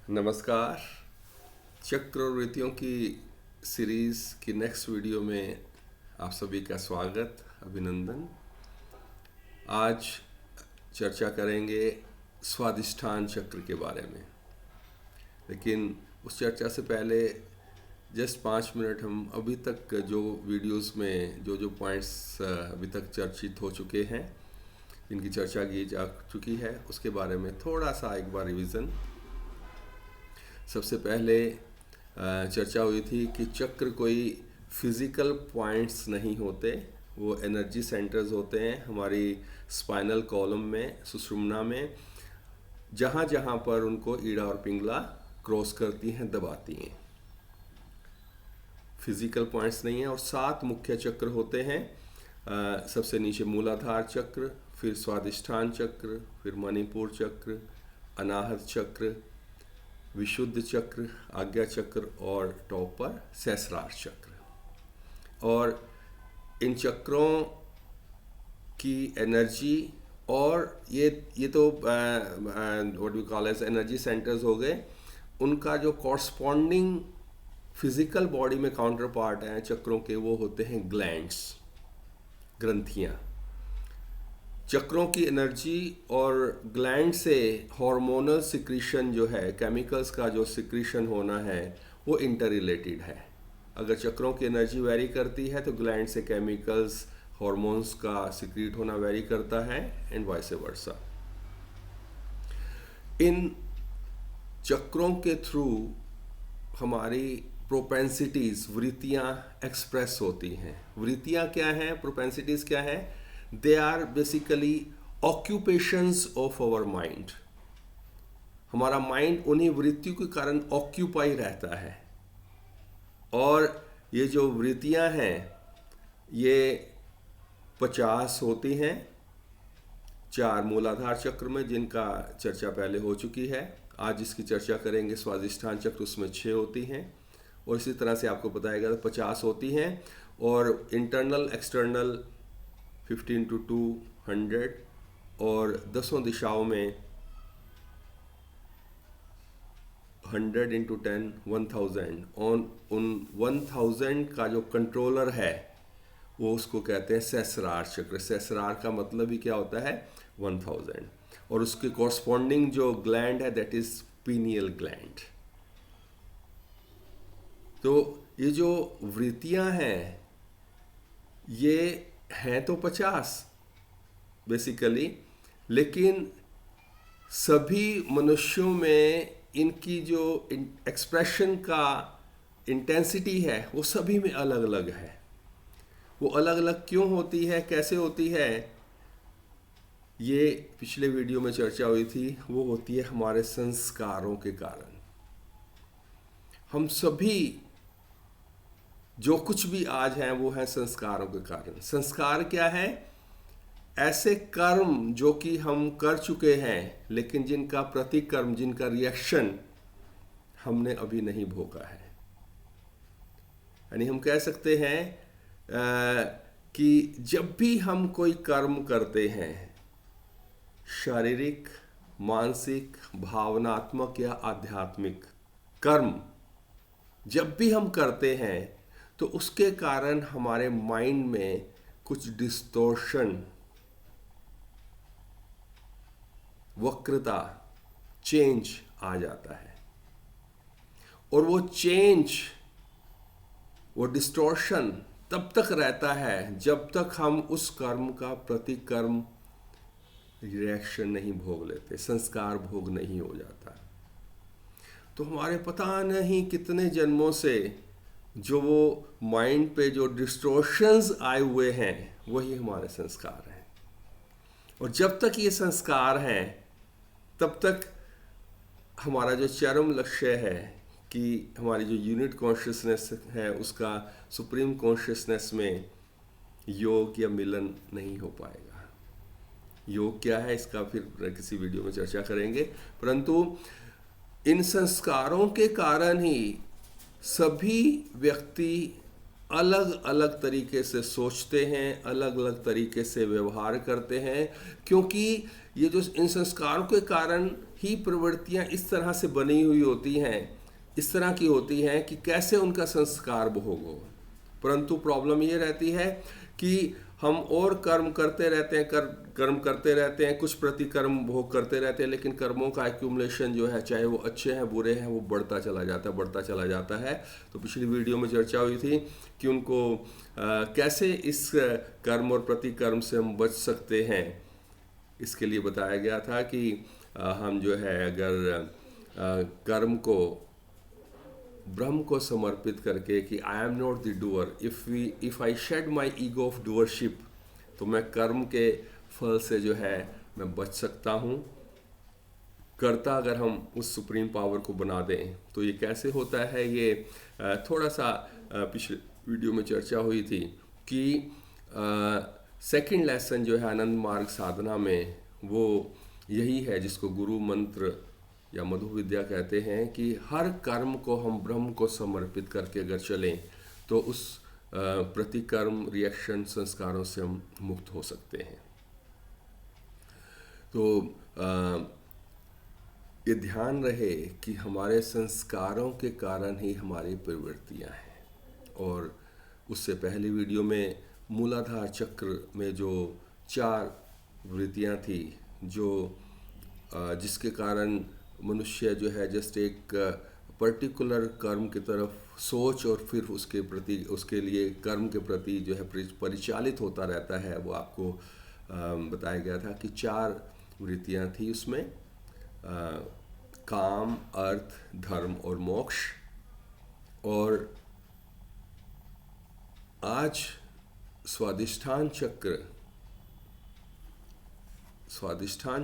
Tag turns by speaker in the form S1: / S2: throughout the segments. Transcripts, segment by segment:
S1: नमस्कार। चक्रवृत्तियों की सीरीज़ की नेक्स्ट वीडियो में आप सभी का स्वागत, अभिनंदन। आज चर्चा करेंगे स्वादिष्ठान चक्र के बारे में, लेकिन उस चर्चा से पहले जस्ट 5 मिनट हम अभी तक जो वीडियोस में जो पॉइंट्स अभी तक चर्चित हो चुके हैं, इनकी चर्चा की जा चुकी है, उसके बारे में थोड़ा सा एक बार रिवीजन। सबसे पहले चर्चा हुई थी कि चक्र कोई फिज़िकल पॉइंट्स नहीं होते, वो एनर्जी सेंटर्स होते हैं हमारी स्पाइनल कॉलम में, सुषुम्ना में, जहाँ जहाँ पर उनको ईड़ा और पिंगला क्रॉस करती हैं, दबाती हैं। फिज़िकल पॉइंट्स नहीं है। और 7 मुख्य चक्र होते हैं। सबसे नीचे मूलाधार चक्र, फिर स्वादिष्ठान चक्र, फिर मणिपुर चक्र, अनाहत चक्र, विशुद्ध चक्र, आज्ञा चक्र और टॉप पर सहस्रार चक्र। और इन चक्रों की एनर्जी, और ये तो what we call as energy centres हो गए, उनका जो कॉरस्पॉन्डिंग फिजिकल बॉडी में काउंटर पार्ट हैं चक्रों के, वो होते हैं ग्लैंड्स, ग्रंथियाँ। चक्रों की एनर्जी और ग्लैंड से हार्मोनल सिक्रीशन जो है, केमिकल्स का जो सिक्रीशन होना है, वो इंटर रिलेटेड है। अगर चक्रों की एनर्जी वेरी करती है तो ग्लैंड से केमिकल्स, हार्मोन्स का सिक्रीट होना वेरी करता है, एंड वाइस वर्सा। इन चक्रों के थ्रू हमारी प्रोपेंसिटीज, वृत्तियाँ एक्सप्रेस होती हैं। वृत्तियाँ क्या हैं, प्रोपेंसिटीज क्या हैं? They are basically occupations of our mind. हमारा माइंड उन्हीं वृत्तियों के कारण ऑक्यूपाई रहता है। और ये जो वृत्तियां हैं ये 50 होती हैं 4 मूलाधार चक्र में, जिनका चर्चा पहले हो चुकी है। आज इसकी चर्चा करेंगे स्वादिष्ठान चक्र, उसमें 6 होती हैं। और इसी तरह से आपको बताएगा तो 50 होती हैं। और इंटरनल एक्सटर्नल 15 to 200, और 10 दिशाओं में 100 into 10 1000। उन 1000 का जो कंट्रोलर है वो उसको कहते हैं सहस्रार चक्र। सहस्रार का मतलब ही क्या होता है? 1000। और उसके कॉरस्पॉन्डिंग जो ग्लैंड है दैट इज पीनियल ग्लैंड। तो ये जो वृत्तियां हैं ये हैं तो 50 बेसिकली, लेकिन सभी मनुष्यों में इनकी जो एक्सप्रेशन का इंटेंसिटी है वो सभी में अलग अलग है। वो अलग अलग क्यों होती है, कैसे होती है, ये पिछले वीडियो में चर्चा हुई थी। वो होती है हमारे संस्कारों के कारण। हम सभी जो कुछ भी आज हैं वो है संस्कारों के कारण। संस्कार क्या है? ऐसे कर्म जो कि हम कर चुके हैं, लेकिन जिनका प्रतिकर्म, जिनका रिएक्शन हमने अभी नहीं भोगा है। यानी हम कह सकते हैं कि जब भी हम कोई कर्म करते हैं, शारीरिक, मानसिक, भावनात्मक या आध्यात्मिक कर्म जब भी हम करते हैं, तो उसके कारण हमारे माइंड में कुछ डिस्टोर्शन, वक्रता, चेंज आ जाता है। और वो चेंज, वो डिस्टोर्शन तब तक रहता है जब तक हम उस कर्म का प्रतिकर्म रिएक्शन नहीं भोग लेते, संस्कार भोग नहीं हो जाता। तो हमारे पता नहीं कितने जन्मों से जो वो माइंड पे जो डिस्टोर्शंस आए हुए हैं वही हमारे संस्कार हैं। और जब तक ये संस्कार हैं तब तक हमारा जो चरम लक्ष्य है कि हमारी जो यूनिट कॉन्शियसनेस है उसका सुप्रीम कॉन्शियसनेस में योग या मिलन नहीं हो पाएगा। योग क्या है इसका फिर किसी वीडियो में चर्चा करेंगे। परंतु इन संस्कारों के कारण ही सभी व्यक्ति अलग अलग तरीके से सोचते हैं, अलग अलग तरीके से व्यवहार करते हैं, क्योंकि ये जो इन संस्कारों के कारण ही प्रवृत्तियां इस तरह से बनी हुई होती हैं, इस तरह की होती हैं कि कैसे उनका संस्कार भोग हो। परंतु प्रॉब्लम ये रहती है कि हम और कर्म करते रहते हैं, कर्म करते रहते हैं, कुछ प्रतिकर्म भोग करते रहते हैं, लेकिन कर्मों का एक्यूमुलेशन जो है, चाहे वो अच्छे हैं बुरे हैं, वो बढ़ता चला जाता है, बढ़ता चला जाता है। तो पिछली वीडियो में चर्चा हुई थी कि उनको कैसे इस कर्म और प्रतिकर्म से हम बच सकते हैं। इसके लिए बताया गया था कि हम जो है अगर कर्म को ब्रह्म को समर्पित करके कि I am not the doer, if I shed my ego of doership, तो मैं कर्म के फल से जो है मैं बच सकता हूँ। कर्ता अगर हम उस सुप्रीम पावर को बना दें तो ये कैसे होता है, ये थोड़ा सा पिछले वीडियो में चर्चा हुई थी कि सेकंड लेसन जो है आनंद मार्ग साधना में वो यही है जिसको गुरु मंत्र या मधु विद्या कहते हैं कि हर कर्म को हम ब्रह्म को समर्पित करके अगर चलें तो उस प्रतिकर्म रिएक्शन संस्कारों से हम मुक्त हो सकते हैं। तो ये ध्यान रहे कि हमारे संस्कारों के कारण ही हमारी प्रवृत्तियां हैं। और उससे पहली वीडियो में मूलाधार चक्र में जो 4 वृत्तियां थी जो जिसके कारण मनुष्य जो है जस्ट एक पर्टिकुलर कर्म की तरफ सोच और फिर उसके प्रति, उसके लिए कर्म के प्रति जो है परिचालित होता रहता है, वो आपको बताया गया था कि 4 वृत्तियां थी उसमें, काम, अर्थ, धर्म और मोक्ष। और आज स्वादिष्ठान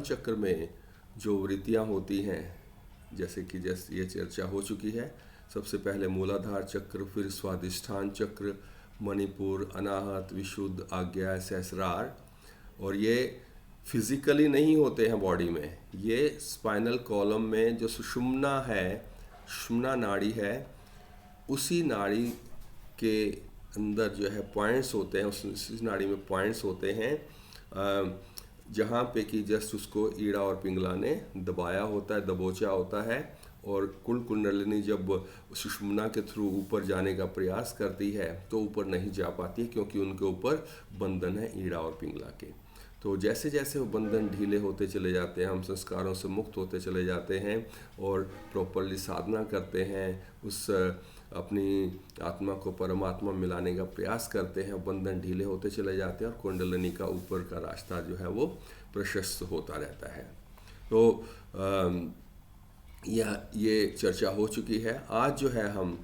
S1: चक्र में जो वृत्तियां होती हैं, जैसे ये चर्चा हो चुकी है, सबसे पहले मूलाधार चक्र, फिर स्वादिष्ठान चक्र, मणिपुर, अनाहत, विशुद्ध, आज्ञा, सहस्रार। और ये फिजिकली नहीं होते हैं बॉडी में, ये स्पाइनल कॉलम में जो सुषुम्ना है, सुषुम्ना नाड़ी है, उसी नाड़ी के अंदर जो है पॉइंट्स होते हैं, उस नाड़ी में पॉइंट्स होते हैं जहाँ पे कि जस्ट उसको ईड़ा और पिंगला ने दबाया होता है, दबोचा होता है। और कुल कुंडलिनी जब सुषुम्ना के थ्रू ऊपर जाने का प्रयास करती है तो ऊपर नहीं जा पाती, क्योंकि उनके ऊपर बंधन है ईड़ा और पिंगला के। तो जैसे जैसे वो बंधन ढीले होते चले जाते हैं, हम संस्कारों से मुक्त होते चले जाते हैं और प्रॉपरली साधना करते हैं, उस अपनी आत्मा को परमात्मा मिलाने का प्रयास करते हैं, बंधन ढीले होते चले जाते हैं और कुंडलिनी का ऊपर का रास्ता जो है वो प्रशस्त होता रहता है। तो ये चर्चा हो चुकी है। आज जो है हम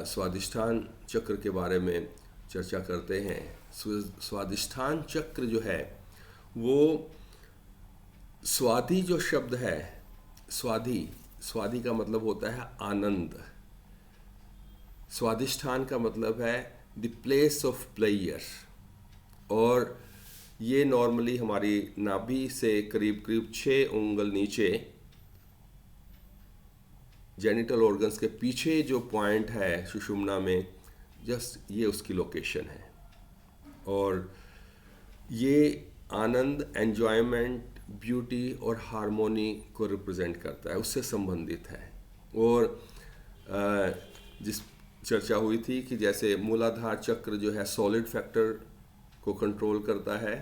S1: स्वादिष्ठान चक्र के बारे में चर्चा करते हैं। स्वादिष्ठान चक्र जो है वो स्वादि जो शब्द है, स्वादि का मतलब होता है आनंद। स्वादिष्ठान का मतलब है द प्लेस ऑफ प्लेयर, और ये नॉर्मली हमारी नाभि से करीब करीब 6 उंगल नीचे जेनिटल ऑर्गन्स के पीछे जो पॉइंट है सुषुम्ना में, जस्ट ये उसकी लोकेशन है। और ये आनंद, एन्जॉयमेंट, ब्यूटी और हार्मोनी को रिप्रेजेंट करता है, उससे संबंधित है। और जिस चर्चा हुई थी कि जैसे मूलाधार चक्र जो है सॉलिड फैक्टर को कंट्रोल करता है,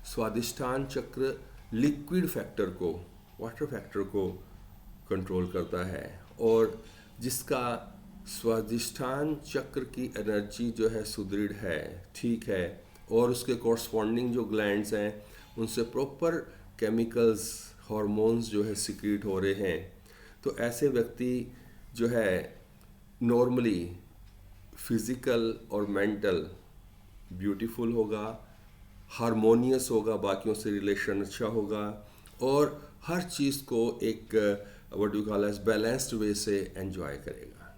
S1: स्वादिष्ठान चक्र लिक्विड फैक्टर को, वाटर फैक्टर को कंट्रोल करता है। और जिसका स्वादिष्ठान चक्र की एनर्जी जो है सुदृढ़ है, ठीक है, और उसके कॉरस्पॉन्डिंग जो ग्लैंड्स हैं उनसे प्रॉपर केमिकल्स, हार्मोन्स जो है सिक्रीट हो रहे हैं, तो ऐसे व्यक्ति जो है नॉर्मली फिज़िकल और मेंटल ब्यूटीफुल होगा, हारमोनियस होगा, बाकियों से रिलेशन अच्छा होगा, और हर चीज़ को एक what do call as balanced way से एंजॉय करेगा।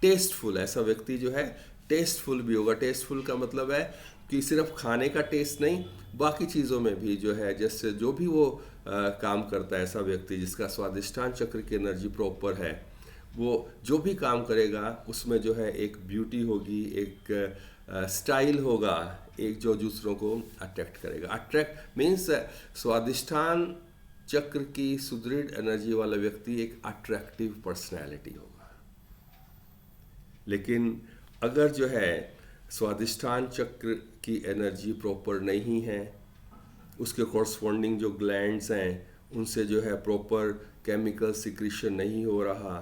S1: टेस्टफुल, ऐसा व्यक्ति जो है टेस्टफुल भी होगा। टेस्टफुल का मतलब है कि सिर्फ खाने का टेस्ट नहीं, बाकी चीज़ों में भी जो है, जैसे जो भी वो काम करता है, ऐसा व्यक्ति जिसका स्वादिष्ठान चक्र की एनर्जी प्रॉपर है, वो जो भी काम करेगा उसमें जो है एक ब्यूटी होगी, एक स्टाइल होगा, एक जो दूसरों को अट्रैक्ट करेगा। अट्रैक्ट मीन्स स्वादिष्ठान चक्र की सुदृढ़ एनर्जी वाला व्यक्ति एक अट्रैक्टिव पर्सनैलिटी होगा। लेकिन अगर जो है स्वादिष्ठान चक्र की एनर्जी प्रॉपर नहीं है, उसके कॉरस्पॉन्डिंग जो ग्लैंड्स हैं उनसे जो है प्रॉपर केमिकल सिक्रीशन नहीं हो रहा,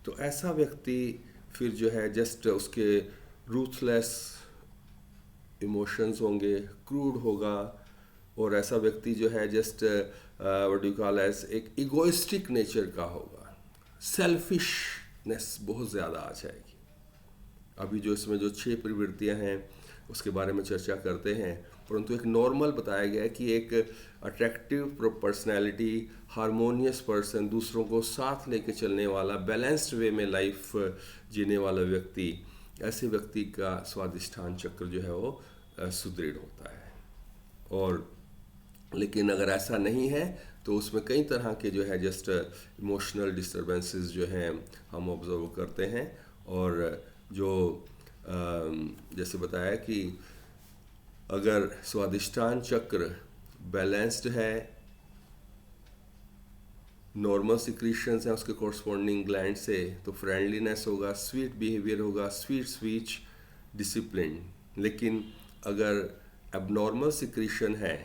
S1: तो ऐसा व्यक्ति फिर जो है जस्ट उसके रूथलेस इमोशंस होंगे, क्रूड होगा, और ऐसा व्यक्ति जो है just what do call as एक इगोइस्टिक नेचर का होगा। सेल्फिशनेस बहुत ज़्यादा आ जाएगी। अभी जो इसमें जो 6 प्रवृत्तियां हैं उसके बारे में चर्चा करते हैं, परंतु एक नॉर्मल बताया गया है कि एक अट्रैक्टिव पर्सनैलिटी, हारमोनियस पर्सन, दूसरों को साथ लेके चलने वाला, बैलेंस्ड वे में लाइफ जीने वाला व्यक्ति, ऐसे व्यक्ति का स्वादिष्ठान चक्र जो है वो सुदृढ़ होता है। और लेकिन अगर ऐसा नहीं है तो उसमें कई तरह के जो है जस्ट इमोशनल डिस्टर्बेंसेस जो हैं हम ऑब्जर्व करते हैं। और जो जैसे बताया कि अगर स्वादिष्ठान चक्र बैलेंस्ड है, नॉर्मल सिक्रीशंस हैं उसके कॉरस्पॉन्डिंग ग्लैंड से, तो फ्रेंडलीनेस होगा, स्वीट बिहेवियर होगा, स्वीट स्पीच, डिसिप्लिन। लेकिन अगर एबनॉर्मल सिक्रीशन है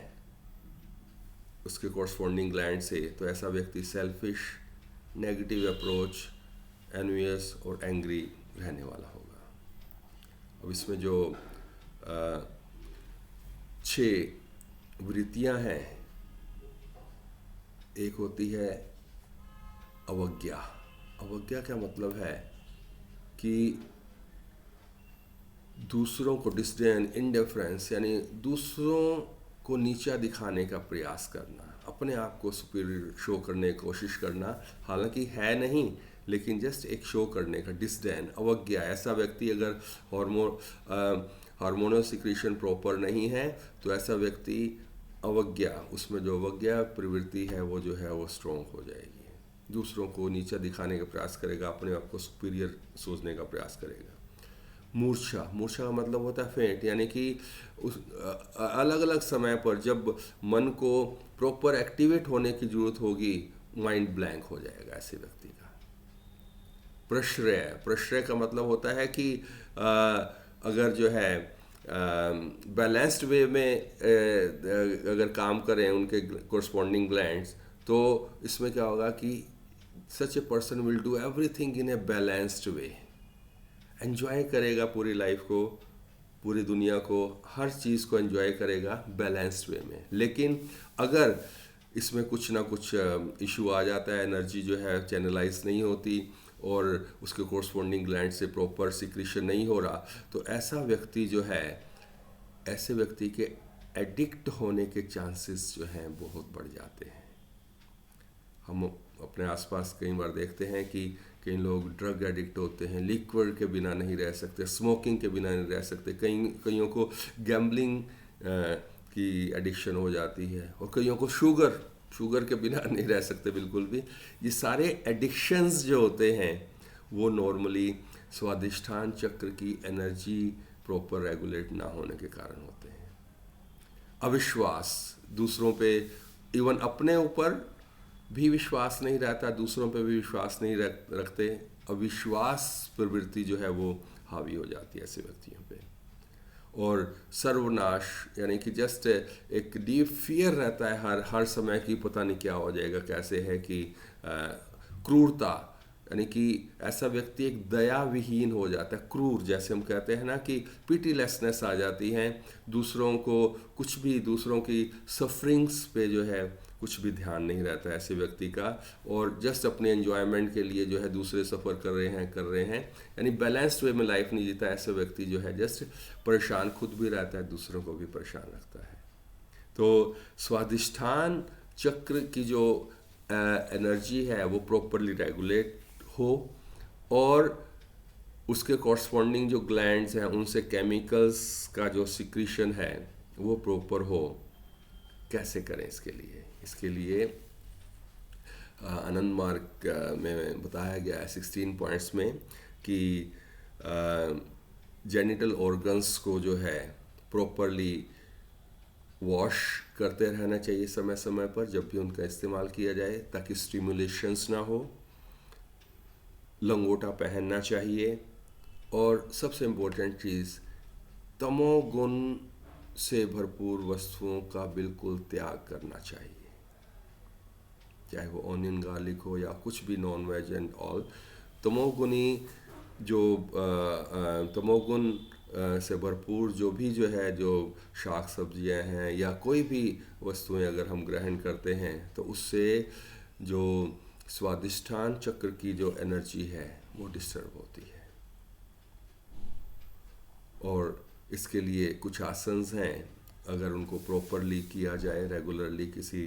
S1: उसके कॉरस्पॉन्डिंग ग्लैंड से, तो ऐसा व्यक्ति सेल्फिश, नेगेटिव अप्रोच, एनवियस और एंग्री रहने वाला होगा। अब इसमें जो 6 वृत्तियां हैं, एक होती है अवज्ञा। अवज्ञा का मतलब है कि दूसरों को डिस्डेन, इंडिफरेंस, यानी दूसरों को नीचा दिखाने का प्रयास करना, अपने आप को सुपीरियर शो करने की कोशिश करना, हालांकि है नहीं लेकिन जस्ट एक शो करने का, डिस्डेन, अवज्ञा। ऐसा व्यक्ति अगर हार्मोनल सिक्रीशन प्रॉपर नहीं है तो ऐसा व्यक्ति अवज्ञा, उसमें जो अवज्ञा प्रवृत्ति है वो जो है वो स्ट्रॉन्ग हो जाएगी, दूसरों को नीचा दिखाने का प्रयास करेगा, अपने आप को सुपीरियर सोचने का प्रयास करेगा। मूर्छा, मूर्छा का मतलब होता है फेंट, यानी कि उस अलग अलग समय पर जब मन को प्रॉपर एक्टिवेट होने की जरूरत होगी, माइंड ब्लैंक हो जाएगा ऐसे व्यक्ति का। प्रश्रय, प्रश्रय का मतलब होता है कि अगर जो है बैलेंस्ड वे में अगर काम करें उनके कोरस्पॉन्डिंग ग्लैंड्स, तो इसमें क्या होगा कि such a person will do everything in a balanced way, enjoy करेगा पूरी लाइफ को, पूरी दुनिया को, हर चीज़ को एंजॉय करेगा बैलेंस्ड वे में। लेकिन अगर इसमें कुछ ना कुछ इशू आ जाता है, एनर्जी जो है चैनलाइज नहीं होती और उसके कोरस्पॉन्डिंग ग्लैंड से प्रॉपर सिक्रीशन नहीं हो रहा, तो ऐसा व्यक्ति जो है, ऐसे व्यक्ति के एडिक्ट होने के चांसेस जो हैं बहुत बढ़ जाते हैं। हम अपने आसपास कई बार देखते हैं कि कई लोग ड्रग एडिक्ट होते हैं, लिक्विड के बिना नहीं रह सकते, स्मोकिंग के बिना नहीं रह सकते, कईयों को गैम्बलिंग की एडिक्शन हो जाती है, और कईयों को शुगर के बिना नहीं रह सकते बिल्कुल भी। ये सारे एडिक्शंस जो होते हैं वो नॉर्मली स्वादिष्ठान चक्र की एनर्जी प्रॉपर रेगुलेट ना होने के कारण होते हैं। अविश्वास, दूसरों पे, इवन अपने ऊपर भी विश्वास नहीं रहता, दूसरों पे भी विश्वास नहीं रखते, अविश्वास प्रवृत्ति जो है वो हावी हो जाती है ऐसे व्यक्तियों पे। और सर्वनाश, यानी कि जस्ट एक डीप फियर रहता है हर समय की, पता नहीं क्या हो जाएगा, कैसे है कि क्रूरता, यानी कि ऐसा व्यक्ति एक दया विहीन हो जाता है, क्रूर, जैसे हम कहते हैं ना कि पिटीलेसनेस आ जाती है, दूसरों को कुछ भी, दूसरों की सफरिंग्स पे जो है कुछ भी ध्यान नहीं रहता है ऐसे व्यक्ति का, और जस्ट अपने एंजॉयमेंट के लिए जो है दूसरे सफ़र कर रहे हैं, यानी बैलेंस्ड वे में लाइफ नहीं जीता। ऐसे व्यक्ति जो है जस्ट परेशान खुद भी रहता है, दूसरों को भी परेशान रखता है। तो स्वादिष्ठान चक्र की जो एनर्जी है वो प्रॉपरली रेगुलेट हो, और उसके कॉरस्पॉन्डिंग जो ग्लैंड्स हैं उनसे केमिकल्स का जो सिक्रीशन है वो प्रॉपर हो। कैसे करें इसके लिए आनंद मार्ग में बताया गया है 16 पॉइंट्स में कि जेनिटल ऑर्गन्स को जो है प्रॉपरली वॉश करते रहना चाहिए समय समय पर जब भी उनका इस्तेमाल किया जाए, ताकि स्टिमुलेशंस ना हो। लंगोटा पहनना चाहिए। और सबसे इम्पोर्टेंट चीज़, तमोगुण से भरपूर वस्तुओं का बिल्कुल त्याग करना चाहिए, चाहे वो ऑनियन गार्लिक हो या कुछ भी नॉन वेज एंड ऑल। तमोगुनी जो तमोगुण से भरपूर जो है, जो शाक सब्जियां हैं या कोई भी वस्तुएं अगर हम ग्रहण करते हैं, तो उससे जो स्वादिष्ठान चक्र की जो एनर्जी है वो डिस्टर्ब होती है। और इसके लिए कुछ आसन्स हैं, अगर उनको प्रॉपरली किया जाए रेगुलरली किसी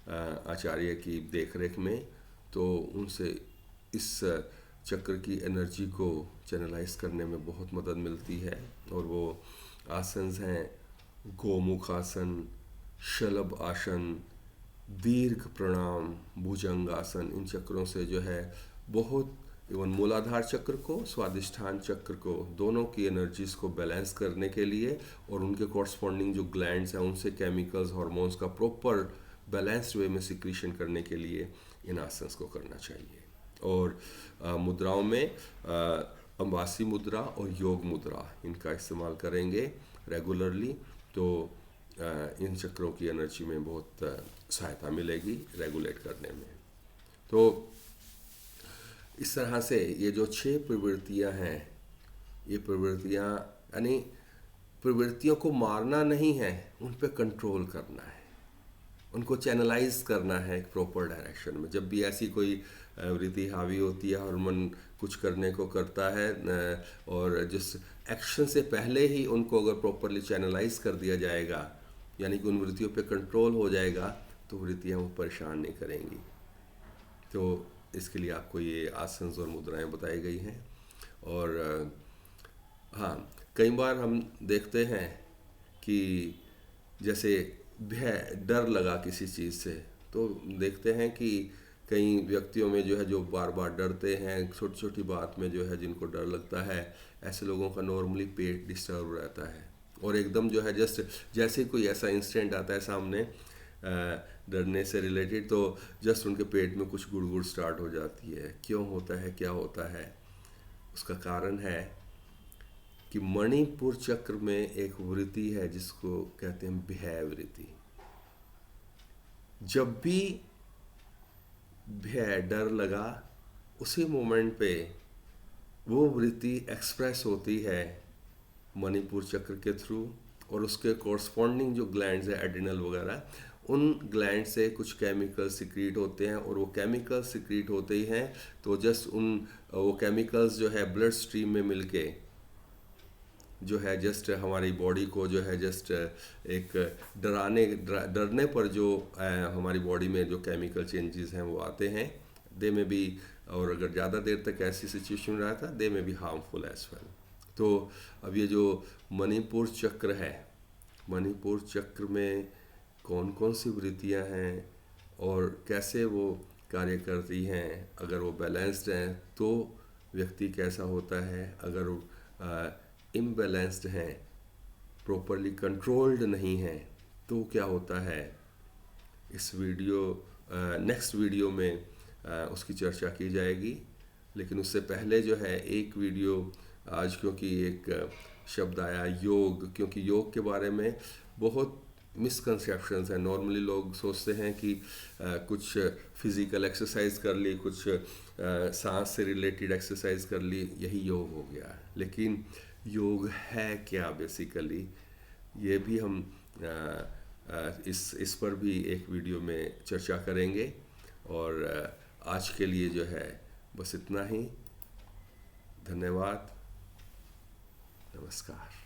S1: आचार्य की देखरेख में, तो उनसे इस चक्र की एनर्जी को चैनलाइज करने में बहुत मदद मिलती है। और वो आसन्स हैं गोमुख आसन, शलभ आसन, दीर्घ प्रणाम, भुजंग आसन। इन चक्रों से जो है बहुत, इवन मूलाधार चक्र को, स्वादिष्ठान चक्र को, दोनों की एनर्जीज को बैलेंस करने के लिए और उनके कॉरस्पॉन्डिंग जो ग्लैंड्स हैं उनसे केमिकल्स, हार्मोन्स का प्रॉपर बैलेंस्ड वे में सिक्रीशन करने के लिए इन आसन्स को करना चाहिए। और मुद्राओं में अंबासी मुद्रा और योग मुद्रा, इनका इस्तेमाल करेंगे रेगुलरली, तो इन चक्रों की एनर्जी में बहुत सहायता मिलेगी रेगुलेट करने में। तो इस तरह से ये जो 6 प्रवृत्तियां हैं, ये प्रवृत्तियां यानी प्रवृत्तियों को मारना नहीं है, उन पे कंट्रोल करना है, उनको चैनलाइज करना है एक प्रॉपर डायरेक्शन में। जब भी ऐसी कोई वृत्ति हावी होती है और मन कुछ करने को करता है, और जिस एक्शन से पहले ही उनको अगर प्रॉपरली चैनलाइज कर दिया जाएगा, यानी कि उन वृत्तियों पे कंट्रोल हो जाएगा, तो वृत्तियाँ वो परेशान नहीं करेंगी। तो इसके लिए आपको ये आसन्स और मुद्राएं बताई गई हैं। और हाँ, कई बार हम देखते हैं कि जैसे भय, डर लगा किसी चीज़ से, तो देखते हैं कि कई व्यक्तियों में जो है, जो बार बार डरते हैं छोटी छोटी बात में, जो है जिनको डर लगता है, ऐसे लोगों का नॉर्मली पेट डिस्टर्ब रहता है। और एकदम जो है जस्ट जैसे कोई ऐसा इंसिडेंट आता है सामने डरने से रिलेटेड, तो जस्ट उनके पेट में कुछ गुड़गुड़ स्टार्ट हो जाती है। क्यों होता है, क्या होता है? उसका कारण है कि मणिपुर चक्र में एक वृत्ति है जिसको कहते हैं भय वृत्ति। जब भी भय, डर लगा, उसी मोमेंट पे वो वृत्ति एक्सप्रेस होती है मणिपुर चक्र के थ्रू, और उसके कॉरस्पॉन्डिंग जो ग्लैंड्स है एड्रिनल वगैरह, उन ग्लैंड से कुछ केमिकल सिक्रीट होते हैं। और वो केमिकल सिक्रीट होते ही हैं, तो जस्ट वो केमिकल्स जो है ब्लड स्ट्रीम में मिलके जो है जस्ट हमारी बॉडी को जो है जस्ट एक डरने पर जो हमारी बॉडी में जो केमिकल चेंजेस हैं वो आते हैं, दे में भी, और अगर ज़्यादा देर तक ऐसी सिचुएशन रहा था, दे में भी हार्मफुल एज वेल। तो अब ये जो मणिपुर चक्र है, मणिपुर चक्र में कौन कौन सी वृत्तियाँ हैं और कैसे वो कार्य करती हैं, अगर वो बैलेंस्ड हैं तो व्यक्ति कैसा होता है, अगर वो इम्बैलेंस्ड हैं, प्रॉपरली कंट्रोल्ड नहीं हैं, तो क्या होता है, इस वीडियो नेक्स्ट वीडियो में उसकी चर्चा की जाएगी। लेकिन उससे पहले जो है एक वीडियो आज, क्योंकि एक शब्द आया योग, क्योंकि योग के बारे में बहुत मिसकंसेप्शंस हैं। नॉर्मली लोग सोचते हैं कि कुछ फिज़िकल एक्सरसाइज कर ली, कुछ सांस से रिलेटेड एक्सरसाइज कर ली, यही योग हो गया। लेकिन योग है क्या बेसिकली, ये भी हम इस पर भी एक वीडियो में चर्चा करेंगे। और आज के लिए जो है बस इतना ही। धन्यवाद, नमस्कार।